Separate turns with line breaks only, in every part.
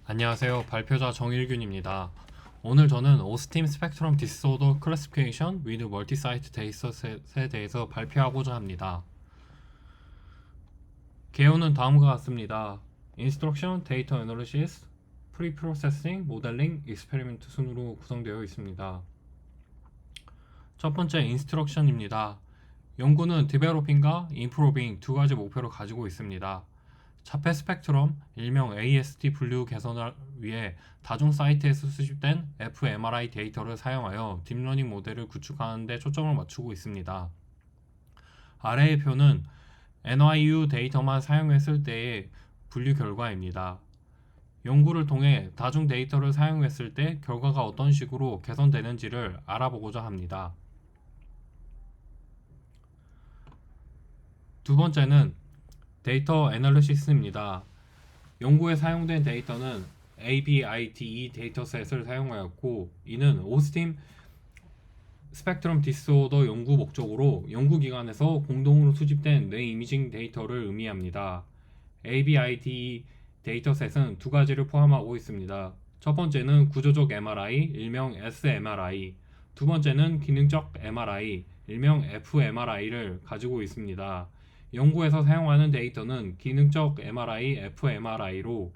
안녕하세요. 발표자 정일균입니다. 오늘 저는 오스팀 스펙트럼 디스오더 클래시피케이션 with 멀티사이트 데이터셋에 대해서 발표하고자 합니다. 개요는 다음과 같습니다. 인스트럭션, 데이터 애널리시스, 프리프로세싱, 모델링, 익스페리멘트 순으로 구성되어 있습니다. 첫 번째 인스트럭션입니다. 연구는 디벨로핑과 임프로빙 두 가지 목표를 가지고 있습니다. 차폐 스펙트럼, 일명 AST 분류 개선을 위해 다중 사이트에서 수집된 fMRI 데이터를 사용하여 딥러닝 모델을 구축하는 데 초점을 맞추고 있습니다. 아래의 표는 NYU 데이터만 사용했을 때의 분류 결과입니다. 연구를 통해 다중 데이터를 사용했을 때 결과가 어떤 식으로 개선되는지를 알아보고자 합니다. 두 번째는 데이터 애널리시스입니다. 연구에 사용된 데이터는 ABITE 데이터셋을 사용하였고, 이는 오스팀 스펙트럼 디스오더 연구 목적으로 연구기관에서 공동으로 수집된 뇌 이미징 데이터를 의미합니다. ABITE 데이터셋은 두 가지를 포함하고 있습니다. 첫 번째는 구조적 MRI, 일명 SMRI, 두 번째는 기능적 MRI, 일명 fMRI를 가지고 있습니다. 연구에서 사용하는 데이터는 기능적 MRI, fMRI로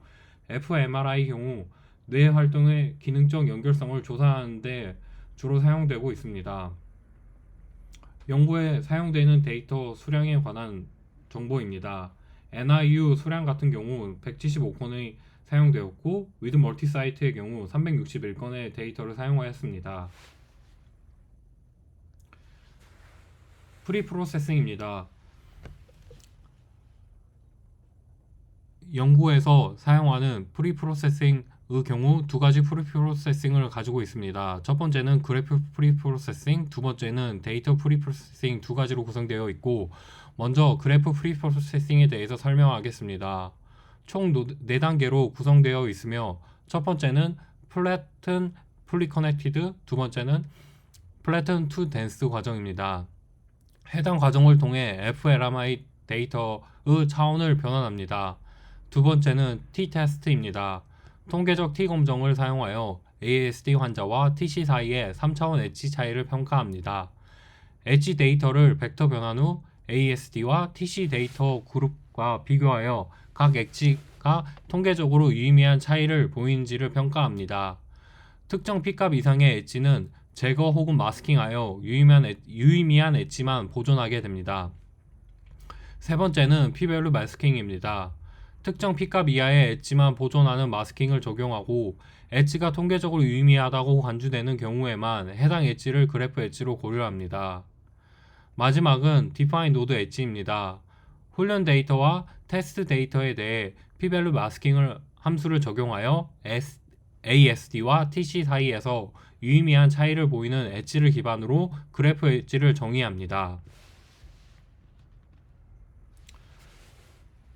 fMRI 경우 뇌 활동의 기능적 연결성을 조사하는 데 주로 사용되고 있습니다. 연구에 사용되는 데이터 수량에 관한 정보입니다. NIU 수량 같은 경우 175건의 사용되었고, 위드 멀티사이트의 경우 361건의 데이터를 사용하였습니다. 프리프로세싱입니다. 연구에서 사용하는 프리프로세싱의 경우 두 가지 프리프로세싱을 가지고 있습니다. 첫 번째는 그래프 프리프로세싱, 두 번째는 데이터 프리프로세싱 두 가지로 구성되어 있고, 먼저 그래프 프리프로세싱에 대해서 설명하겠습니다. 총 4단계로 구성되어 있으며, 첫 번째는 플래튼 풀리 커넥티드, 두 번째는 플래튼 투 덴스 과정입니다. 해당 과정을 통해 fMRI 데이터의 차원을 변환합니다. 두 번째는 t-테스트입니다. 통계적 t-검정을 사용하여 ASD 환자와 TC 사이의 3차원 엣지 차이를 평가합니다. 엣지 데이터를 벡터 변환 후 ASD와 TC 데이터 그룹과 비교하여 각 엣지가 통계적으로 유의미한 차이를 보이는지를 평가합니다. 특정 P값 이상의 엣지는 제거 혹은 마스킹하여 유의미한 엣지만 보존하게 됩니다. 세 번째는 P-밸류 마스킹입니다. 특정 P값 이하의 엣지만 보존하는 마스킹을 적용하고, 엣지가 통계적으로 유의미하다고 간주되는 경우에만 해당 엣지를 그래프 엣지로 고려합니다. 마지막은 Define Node 엣지입니다. 훈련 데이터와 테스트 데이터에 대해 P-밸류 마스킹을 함수를 적용하여 ASD와 TC 사이에서 유의미한 차이를 보이는 엣지를 기반으로 그래프 엣지를 정의합니다.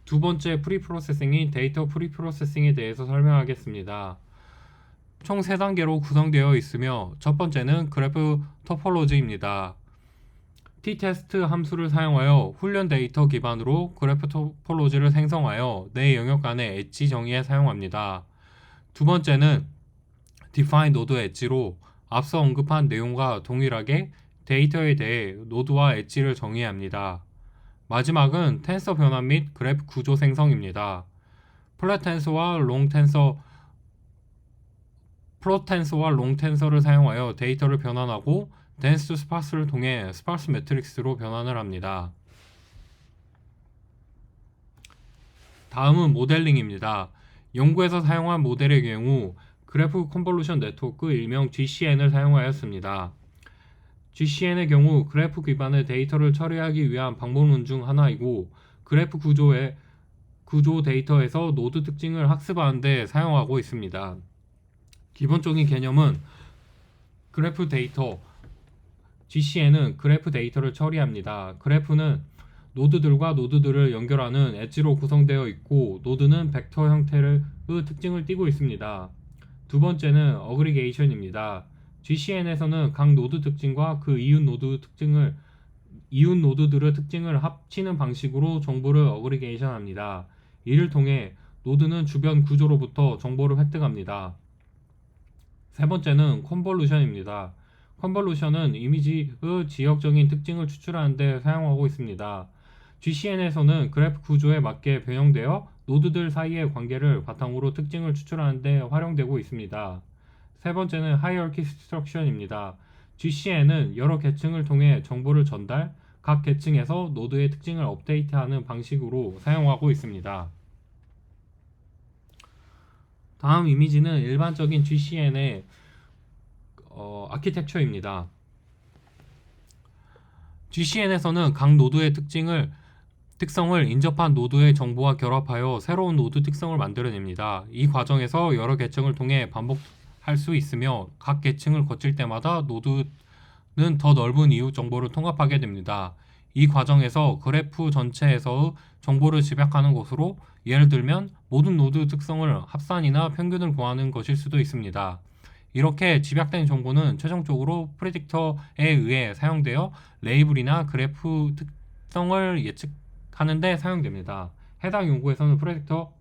두 번째 프리프로세싱인 데이터 프리프로세싱에 대해서 설명하겠습니다. 총 3단계로 구성되어 있으며, 첫 번째는 그래프 토폴로지입니다. t-테스트 함수를 사용하여 훈련 데이터 기반으로 그래프 토폴로지를 생성하여 내 영역 간의 엣지 정의에 사용합니다. 두 번째는 define node 엣지로 앞서 언급한 내용과 동일하게 데이터에 대해 노드와 엣지를 정의합니다. 마지막은 텐서 변환 및 그래프 구조 생성입니다. 플롯텐서와 롱텐서를 사용하여 데이터를 변환하고 덴스 스파스를 통해 스파스 매트릭스로 변환을 합니다. 다음은 모델링입니다. 연구에서 사용한 모델의 경우 그래프 컨볼루션 네트워크 일명 GCN을 사용하였습니다. GCN의 경우 그래프 기반의 데이터를 처리하기 위한 방법론 중 하나이고, 그래프 구조 데이터에서 노드 특징을 학습하는 데 사용하고 있습니다. 기본적인 개념은 그래프 데이터, GCN은 그래프 데이터를 처리합니다. 그래프는 노드들과 노드들을 연결하는 엣지로 구성되어 있고, 노드는 벡터 형태의 특징을 띠고 있습니다. 두 번째는 어그리게이션입니다. GCN에서는 각 노드 특징과 그 이웃 노드들의 특징을 합치는 방식으로 정보를 어그리게이션합니다. 이를 통해 노드는 주변 구조로부터 정보를 획득합니다. 세 번째는 컨볼루션입니다. 컨볼루션은 이미지의 지역적인 특징을 추출하는 데 사용하고 있습니다. GCN에서는 그래프 구조에 맞게 변형되어 노드들 사이의 관계를 바탕으로 특징을 추출하는 데 활용되고 있습니다. 세 번째는 하이어키 스트럭션입니다. GCN은 여러 계층을 통해 정보를 전달, 각 계층에서 노드의 특징을 업데이트하는 방식으로 사용하고 있습니다. 다음 이미지는 일반적인 GCN의 아키텍처입니다. GCN에서는 각 노드의 특성을 인접한 노드의 정보와 결합하여 새로운 노드 특성을 만들어냅니다. 이 과정에서 여러 계층을 통해 반복할 수 있으며 각 계층을 거칠 때마다 노드는 더 넓은 이웃 정보를 통합하게 됩니다. 이 과정에서 그래프 전체에서의 정보를 집약하는 것으로 예를 들면 모든 노드 특성을 합산이나 평균을 구하는 것일 수도 있습니다. 이렇게 집약된 정보는 최종적으로 프레딕터에 의해 사용되어 레이블이나 그래프 특성을 예측하는 데 사용됩니다. 해당 연구에서는 프레딕터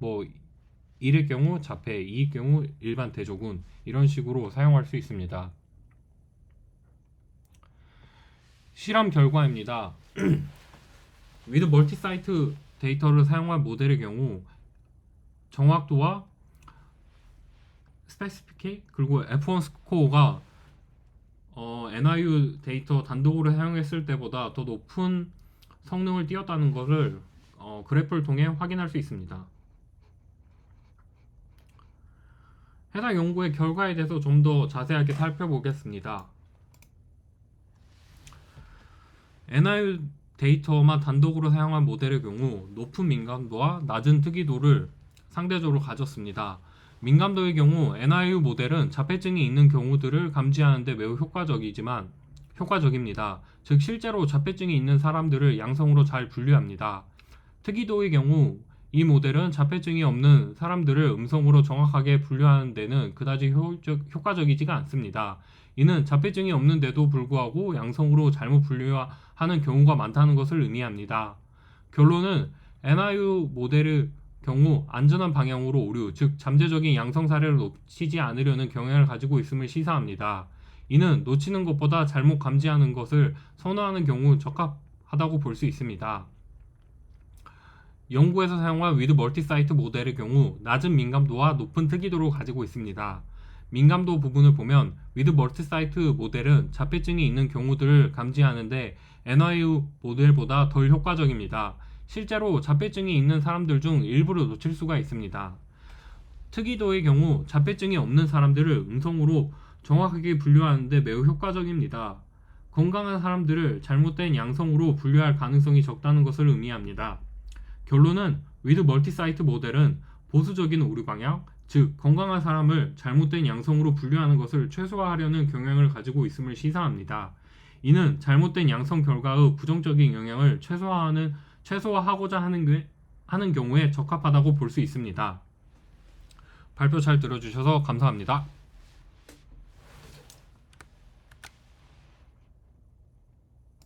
1일 경우 자폐, 2일 경우 일반 대조군 이런 식으로 사용할 수 있습니다. 실험 결과입니다. with 멀티사이트 데이터를 사용한 모델의 경우 정확도와 스페시피케 그리고 F1 스코어가 NIU 데이터 단독으로 사용했을 때보다 더 높은 성능을 띄었다는 것을 그래프를 통해 확인할 수 있습니다. 해당 연구의 결과에 대해서 좀 더 자세하게 살펴보겠습니다. NIU 데이터만 단독으로 사용한 모델의 경우 높은 민감도와 낮은 특이도를 상대적으로 가졌습니다. 민감도의 경우 NIU 모델은 자폐증이 있는 경우들을 감지하는 데 매우 효과적입니다. 즉 실제로 자폐증이 있는 사람들을 양성으로 잘 분류합니다. 특이도의 경우 이 모델은 자폐증이 없는 사람들을 음성으로 정확하게 분류하는 데는 그다지 효과적이지가 않습니다. 이는 자폐증이 없는데도 불구하고 양성으로 잘못 분류하는 경우가 많다는 것을 의미합니다. 결론은 NIU 모델의 경우 안전한 방향으로 오류, 즉 잠재적인 양성 사례를 놓치지 않으려는 경향을 가지고 있음을 시사합니다. 이는 놓치는 것보다 잘못 감지하는 것을 선호하는 경우 적합하다고 볼 수 있습니다. 연구에서 사용한 with 멀티사이트 모델의 경우 낮은 민감도와 높은 특이도를 가지고 있습니다. 민감도 부분을 보면 with 멀티사이트 모델은 자폐증이 있는 경우들을 감지하는데 NIU 모델보다 덜 효과적입니다. 실제로 자폐증이 있는 사람들 중 일부를 놓칠 수가 있습니다. 특이도의 경우 자폐증이 없는 사람들을 음성으로 정확하게 분류하는 데 매우 효과적입니다. 건강한 사람들을 잘못된 양성으로 분류할 가능성이 적다는 것을 의미합니다. 결론은 with 멀티사이트 모델은 보수적인 오류 방향, 즉 건강한 사람을 잘못된 양성으로 분류하는 것을 최소화하려는 경향을 가지고 있음을 시사합니다. 이는 잘못된 양성 결과의 부정적인 영향을 최소화하고자 하는 경우에 적합하다고 볼 수 있습니다. 발표 잘 들어주셔서 감사합니다.